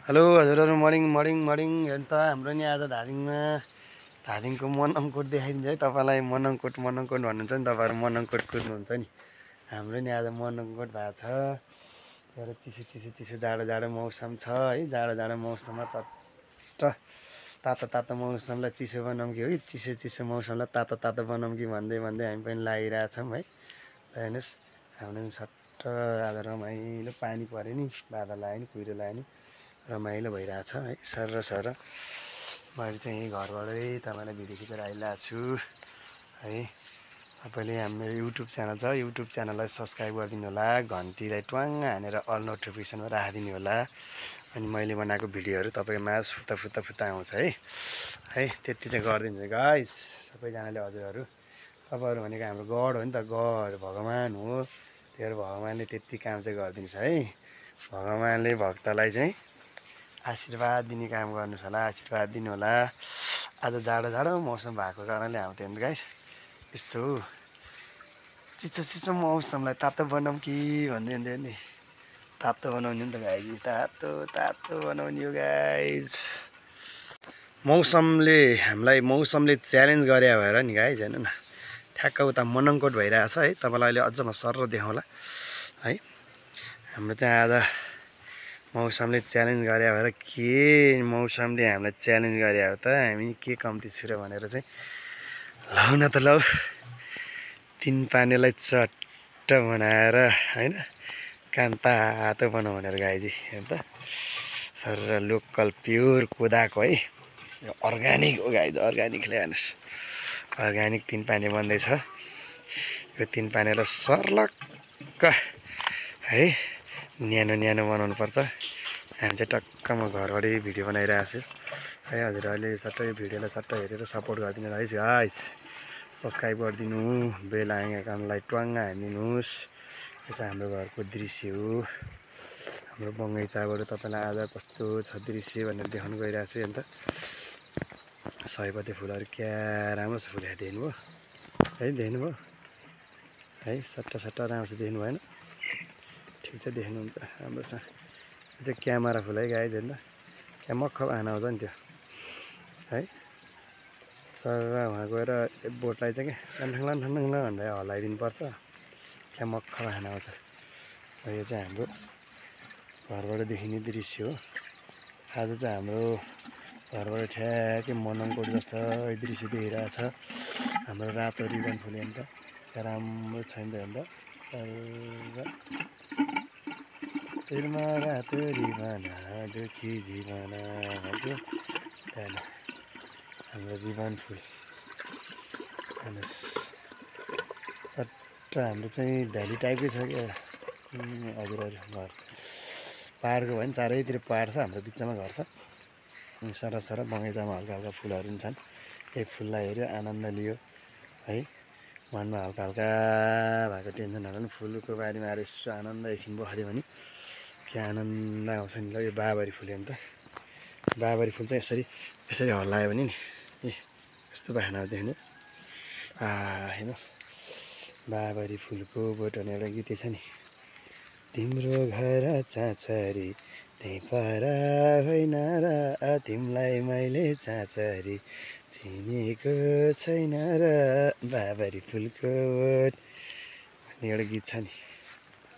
Hello हजुरहरू morning morning morning हेर्नु त हाम्रो नि आज धादिङको मनङकोट देखाइदिन्छ है तपाईँलाई। मनङकोट भन्नुहुन्छ नि तपाईँहरू, मनङकोट कुद्नुहुन्छ नि। हाम्रो नि आज मनङकोट भएको छ। तर चिसो जाडो मौसम छ है। जाडो मौसममा चट्ट तातो मौसमलाई चिसो बनाऊँ कि है, चिसो मौसमलाई तातो बनाऊँ कि भन्दै हामी पनि लागिरहेछौँ है। हेर्नुहोस् हाम्रो सट्ट आज रमाइलो पानी पऱ्यो नि, बादल आयो नि, कुहिरो लाग्यो नि, रमाइलो भइरहेछ है। सर मैले चाहिँ यहीँ घरबाटै तपाईँलाई भिडियो खिचेर आइरहेको छु है। तपाईँले मेरो युट्युब च्यानल छ, युट्युब च्यानललाई सब्सक्राइब गरिदिनु होला, घन्टीलाई ट्वाङ हानेर अल नोटिफिकेसनमा राखिदिनु होला। अनि मैले बनाएको भिडियोहरू तपाईँको माझ फुत्ता आउँछ है। त्यति चाहिँ गरिदिनु गाइस सबैजनाले। हजुरहरू तपाईँहरू भनेको हाम्रो गड हो नि त, गड भगवान हो। त्यो भगवानले त्यति काम चाहिँ गरिदिन्छ है। भगवानले भक्तलाई चाहिँ आशीर्वाद दिने काम गर्नुहोस् होला, आशीर्वाद दिनु होला। आज जाडो मौसम भएको कारणले हाम्रो त्यहाँ गाइस यस्तो चिसो मौसमलाई तातो बनाऊँ कि भन्दै नि, तातो बनाउने नि त गाइज, तातो बनाउने हो गाइज। मौसमले च्यालेन्ज गरे भएर नि गाइज, हेर्नु न ठ्याक्क उता मनङकोट भइरहेछ है। तपाईँलाई अहिले अझ म सर देखाउँला है। हाम्रो त्यहाँ आज मौसमले च्यालेन्ज गरे भएर मौसमले हामीलाई च्यालेन्ज गरे हो त, हामी के कम्ती छु र भनेर चाहिँ लौ न त लौ, तिन पानीलाई चट्ट बनाएर होइन, कान तातो बनाऊ भनेर गाइजी। हेर्नु त सर लोकल प्योर कुदाएको है, अर्ग्यानिक हो गाइज, अर्ग्यानिकले हेर्नुहोस्, अर्ग्यानिक तिन पानी बन्दैछ। यो तिन पानीलाई सर्लक्क है न्यानो बनाउनु पर्छ। हामी चाहिँ टक्क म घरबाटै भिडियो बनाइरहेको छु है। हजुरहरूले सट्टै भिडियोलाई सट्ट हेरेर सपोर्ट गरिदिनु है गाइस। सब्सक्राइब गरिदिनु, बेल आइकनलाई ट्वाङ हानिदिनुहोस्। यो चाहिँ हाम्रो घरको दृश्य हो। हाम्रो बगैँचाबाट तपाईँलाई आज कस्तो छ दृश्य भनेर देखाउनु गइरहेको छु। अन्त सयपत्री फुलहरू क्या राम्रो छ फुलेको, देख्नुभयो है। सट्ट राम्रो देख्नु भएन? ठिक छ, देख्नुहुन्छ राम्रोसँग। यो चाहिँ क्यामेरा फुल है गाइज, हेर्नु त क्या मक्ख आना आउँछ नि त्यो है। सर उहाँ गएर बोटलाई चाहिँ क्या लन्ठङ भन्दै हल्लाइदिनु पर्छ, क्या मक्ख आना आउँछ। यो चाहिँ हाम्रो घरबाट देखिने दृश्य हो। आज चाहिँ हाम्रो घरबाट ठ्याक्कै मनङकोट जस्तो दृश्य देखिरहेछ। हाम्रो रातो रिबन फुल्यो नि त, राम्रो छैन त हेर्नु त। शिरमा रातो रिबन दुखी जीवन भन्थ्यो, हाम्रो रिबन फुल हेर्नुहोस्। सट्ट हाम्रो चाहिँ भ्याली टाइपकै छ क्या हजुरहरू। घर पाहाडको भयो नि, चारैतिर पाहाड छ, हाम्रो बिचमा घर छ। सर बगैँचामा हल्का फुलहरू पनि छन्। एक फुललाई हेऱ्यो, आनन्द लियो है। मनमा हल्का भएको टेन्सनहरू पनि फुलको बारेमा आएर यसो आनन्द एकछिन बस्यो भने के आनन्द आउँछ नि। ल यो बाबरी फुल हेर्नु त, बाबरी फुल चाहिँ यसरी हल्लायो भने नि कस्तो बाख्ना देख्नु। हेर्नु बाबरी फुलको बोटमा एउटा गीतै छ नि, तिम्रो घर चाँचरी त्यही पर होइन र, तिमीलाई मैले चाँचरी चिनेको छैन र, बाबरी फुलको बोट भन्ने एउटा गीत छ नि।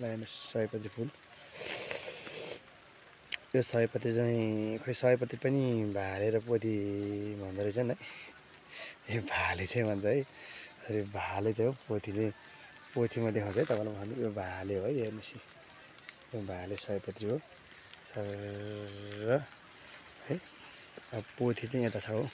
ल हेर्नुहोस् सयपत्री फुल। यो सयपत्री चाहिँ खोइ सयपत्री पनि भाले र पोथी भन्दो रहेछन् है। यो भाले चाहिँ भन्छ है, अरे भाले चाहिँ हो, पोथी चाहिँ पोथीमा देखाउँछ है तपाईँलाई भन्नु। यो भाले हो है, हेर्नुहोस् यो भाले सयपत्री हो सर है। अब पोथी चाहिँ यता छ हो,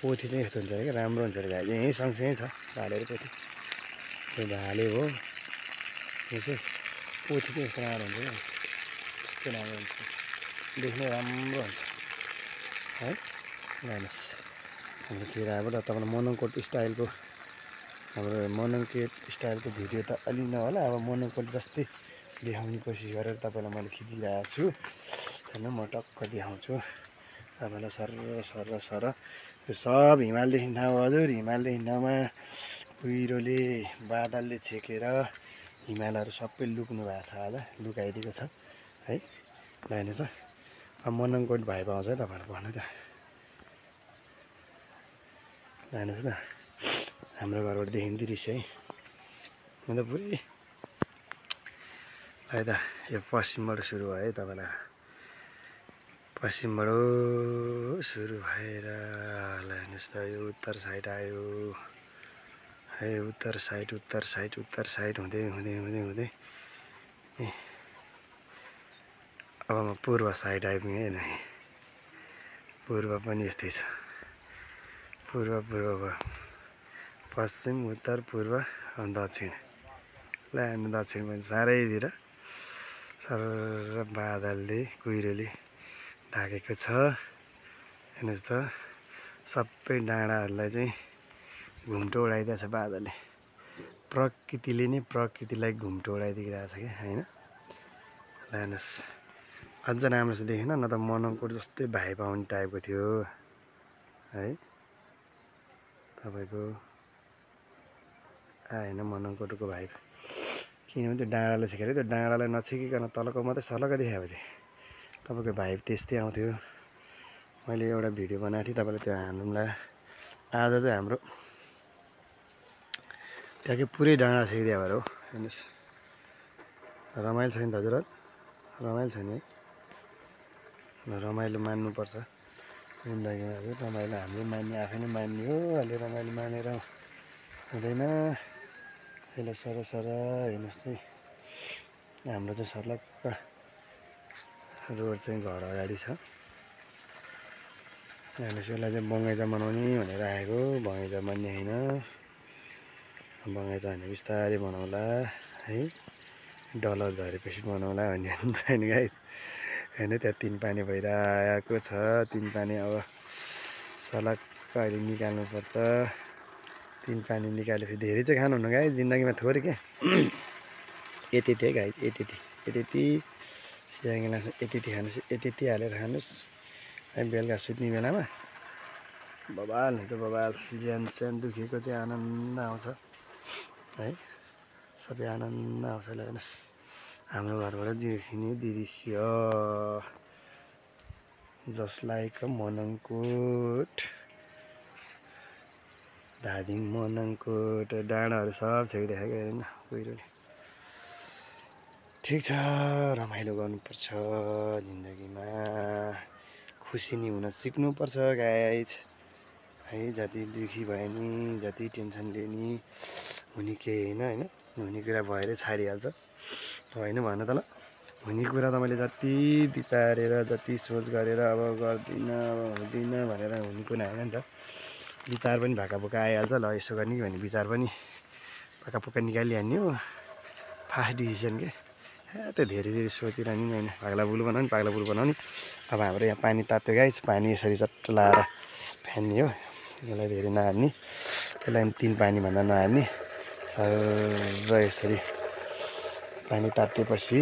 पोथी चाहिँ यस्तो हुन्छ अरे क्या, राम्रो हुन्छ अरे गाई, यहीँ सँगसँगै छ भाले र पोथी। यो भाले हो, यो चाहिँ पोथी चाहिँ यस्तो राम्रो हुन्छ क्या, यस्तो राम्रो हुन्छ, देख्नु राम्रो हुन्छ है। हेर्नुहोस् हाम्रो केराबाट तपाईँलाई मनङकोट स्टाइलको, हाम्रो मनङकोट स्टाइलको भिडियो त अलि नहोला, अब मनङकोट जस्तै देखाउने कोसिस गरेर तपाईँलाई मैले खिचिरहेको छु। हेर्नु म टक्क देखाउँछु तपाईँलाई सर यो सब हिमालदेखि ठाउँ हजुर, हिमालदेखि ठाउँमा कुहिरोले बादलले छेकेर हिमालहरू सबै लुक्नु भएको छ, आज लुकाइदिएको छ है। ल हेर्नुहोस् त मनङकोट भाइ पाउँछ है तपाईँहरू भन्नु त हेर्नुहोस् न हाम्रो घरबाट देखिन्थ्यो रहेछ है म त पुरै है त यो पश्चिमबाट सुरु भयो है तपाईँलाई पश्चिमबाट सुरु भएर हेर्नुहोस् त यो उत्तर साइड आयो है उत्तर साइड हुँदै हुँदै हुँदै हुँदै अब म पूर्व साइड आइपुगेँ हेर्नु पूर्व पनि यस्तै छ पूर्व भयो पश्चिम उत्तर पूर्व दक्षिण ल हेर्नु दक्षिण पनि चारैतिर सर बादलले कुहिरोले ढाकेको छ हेर्नुहोस् त सबै डाँडाहरूलाई चाहिँ घुम्टो उडाइदिएको छ बादलले प्रकृतिले नै प्रकृतिलाई घुम्टो उडाइदिइरहेको छ क्या होइन ल हेर्नुहोस् अझ राम्रोसँग देखेन न त मनङकोट जस्तै भाइ पाउने टाइपको थियो है तपाईँको आएन मनङकोटको भाइ किनभने त्यो डाँडाले छेकेर त्यो डाँडालाई नछेकिकन तलको मात्रै सलक्क देखाएपछि तपाईँको भाइ त्यस्तै आउँथ्यो मैले एउटा भिडियो बनाएको थिएँ तपाईँले त्यो हाल्नुलाई आज चाहिँ हाम्रो ट्याक्कै पुरै डाँडा छेकिदियो भएर हो हेर्नुहोस् रमाइलो छ नि हजुरहरू रमाइलो छ नि है रमाइलो मान्नुपर्छ जिन्दगीमा चाहिँ रमाइलो हामीले मान्ने आफै नै मान्ने हो अहिले रमाइलो मानेर हुँदैन यसलाई सर हेर्नुहोस् त हाम्रो चाहिँ सर्लक्क रोड चाहिँ घर अगाडि छ हेर्नुहोस् यसलाई चाहिँ बगैँचा बनाउने भनेर आएको बगैँचा बन्ने होइन बगैँचा भने बिस्तारै बनाउला है डलर झरेपछि बनाउला भन्ने होइन गाइस होइन त्यहाँ तिन पानी भइरहेको छ तिन पानी अब सलक्क अहिले निकाल्नुपर्छ तिन पानी निकालेपछि धेरै चाहिँ खानुहुन्न गाइस जिन्दगीमा थोरै के यति है गाइस यति सियाङ्गे लान्छ यति खानुहोस् यति हालेर खानुहोस् है बेलुका सुत्ने बेलामा बबाल हुन्छ बबाल ज्यान स्यान दुखेको चाहिँ आनन्द आउँछ है सबै आनन्द आउँछ ल हेर्नुहोस् हाम्रो घरबाट देखिने दृश्य जस्ट लाइक मनङकोट धादिङ मनङकोट डाँडाहरू सब छेउ देखाएको हेरेन कुहिरोले ठिक छ रमाइलो गर्नुपर्छ जिन्दगीमा खुसी नि हुन सिक्नुपर्छ गाइज है जति दुखी भए नि जति टेन्सन लिए नि हुने केही होइन हुने कुरा भएरै छाडिहाल्छ होइन भन त ल हुने कुरा तपाईँले जति विचारेर जति सोच गरेर अब गर्दिनँ अब हुँदिनँ भनेर हुने कुरा होइन नि त विचार पनि भाकाभुका आइहाल्छ ल यसो गर्ने कि भन्ने विचार पनि भाकाभुका निकालिहाल्ने हो फास्ट डिसिसन के त्यो धेरै सोचिरहने होइन पागला बुलु बनाउने अब हाम्रो यहाँ पानी तात्यो गाइस पानी यसरी चट्ट लाएर फ्यान्ने हो यसलाई धेरै नहाल्ने त्यसलाई तिन पानीभन्दा नहाल्ने सर यसरी पानी तातेपछि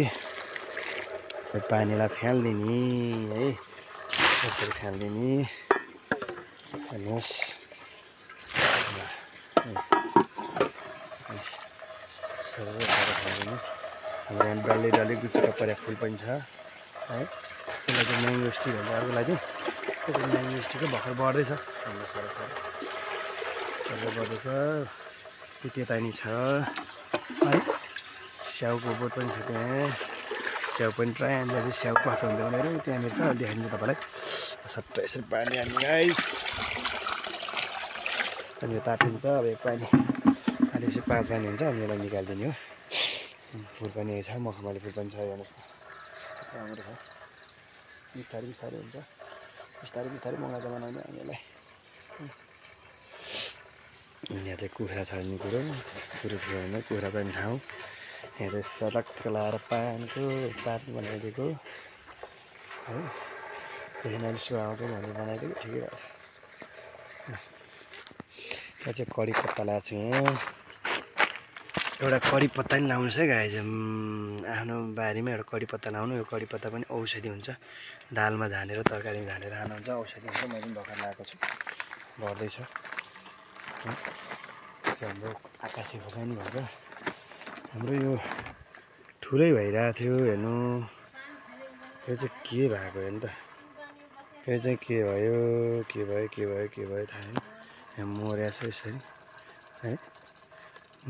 पानीलाई फ्यालिदिने है यसरी फ्यालिदिने हेर्नुहोस् सर फ्यालिदिने हाम्रो यहाँ डल्लै गुच्चुक परेको फुल पनि छ है त्यसलाई चाहिँ म्याङ्गो स्टिक भन्छ अर्कोलाई चाहिँ त्यो चाहिँ म्याङ्गो स्टिकै भर्खर बढ्दैछ हाम्रो सरसर बढ्दैछ त्यो त्यता नि छ है स्याउको बोट पनि छ त्यहाँ स्याउ पनि प्रायः हामीलाई चाहिँ स्याउ कस्तो हुन्छ भनेर त्यहाँनिर छ अहिले देखाइदिन्छ तपाईँलाई सट्ट यसरी पानी हाल्ने गाइस अनि यो तातिन्छ अब एक पानी हालेपछि 5 पानी हुन्छ अनि यसलाई निकालिदिने हो फुल पनि छ मखमली फुल पनि छ हेर्नुहोस् न राम्रो छ बिस्तारै हुन्छ बिस्तारै मगाउँछ बनाउने हामीलाई यहाँ चाहिँ कुखुरा छर्ने कुरो छैन कुखुरा चाहिँ ठाउँ यहाँ चाहिँ सडक लाएर पानको पात बनाइदिएको है त्यही मैले सुहाउँछ भनेर बनाइदिएको ठिकै भएको छ यहाँ चाहिँ कडी पत्ता लगाएको छु यहाँ एउटा कडी पत्ता नि लाउनुहोस् है गाइज आफ्नो बारीमा एउटा कडी पत्ता लाउनु यो कडी पत्ता पनि औषधि हुन्छ दालमा झानेर तरकारीमा झानेर खानुहुन्छ औषधि हुन्छ मैले पनि भर्खर लगाएको छु बढ्दैछ चाहिँ हाम्रो आकाशे खोर्सानी भन्छ हाम्रो यो ठुलै भइरहेको थियो हेर्नु यो चाहिँ के भएको हेर्नु त यो चाहिँ के भयो के भयो के भयो के भयो थाहा छैन। यहाँ मर्या छ यसरी है,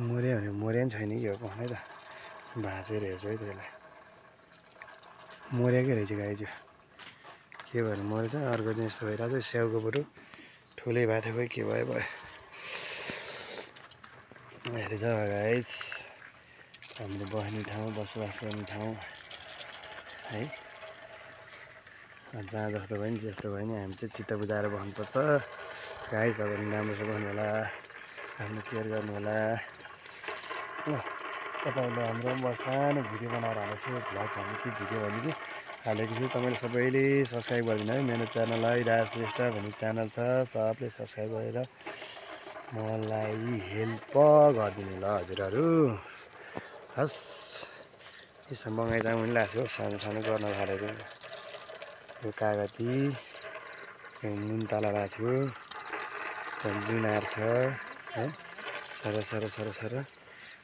मर्या भने मर्या पनि छैन कि हो भने त भाँचेर हेर्छु है त्यसलाई। मर्याकै रहेछ गाई चाहिँ, के भएर मरेछ। अर्को चाहिँ यस्तो भइरहेको छ, स्याउको बरु ठुलै भएको थियो, के भयो भयो। हेरेछ गाइस हामीले बस्ने ठाउँ, बसोबास गर्ने ठाउँ है। जहाँ जस्तो भयो नि जस्तो भयो नि हामी चाहिँ चित्त बुझाएर बस्नुपर्छ गाइस। तपाईँले राम्रोसँग बस्नु होला, आफ्नो केयर गर्नु होला। तपाईँले हाम्रो सानो भिडियो बनाएर हालेको छु, भ्लग भन्ने कि भिडियो भन्ने कि हालेको छु। तपाईँले सबैले सब्सक्राइब गरिदिनु है मेरो च्यानललाई। राज श्रेष्ठ भन्ने च्यानल छ, सबले सब्सक्राइब गरेर मलाई हेल्प गरिदिनु ल हजुरहरू। हस् यसो बङ्गाइचाङ पनि लाएको छु, सानो सानो गर्न थालेको छु। यो कागती, यो मुन्ताला लाएको छु, जुनार छ है, सर सर सर सर।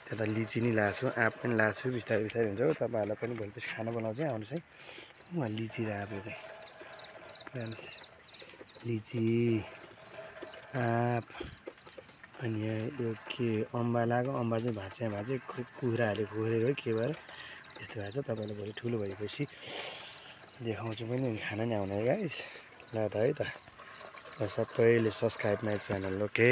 त्यता लिची नि लाएको छु, आँप पनि लाएको छु। बिस्तारै बिस्तारै हुन्छ। तपाईँहरूलाई पनि भोलिपछि खाना बनाउँछु है, आउनुहोस् है। उहाँ लिची र आँप चाहिँ जानुहोस्, लिची आँप। अनि यो के अम्बा लाग्यो, अम्बा चाहिँ भाँचे खोइ कुखुराहरूले खुरेर हो के भएर यस्तो भएको छ। तपाईँले भोलि ठुलो भएपछि देखाउँछु पनि, अनि खाना नि आउनु है गाइस। ल त है त, सबैले सब्सक्राइब माई च्यानल ओके।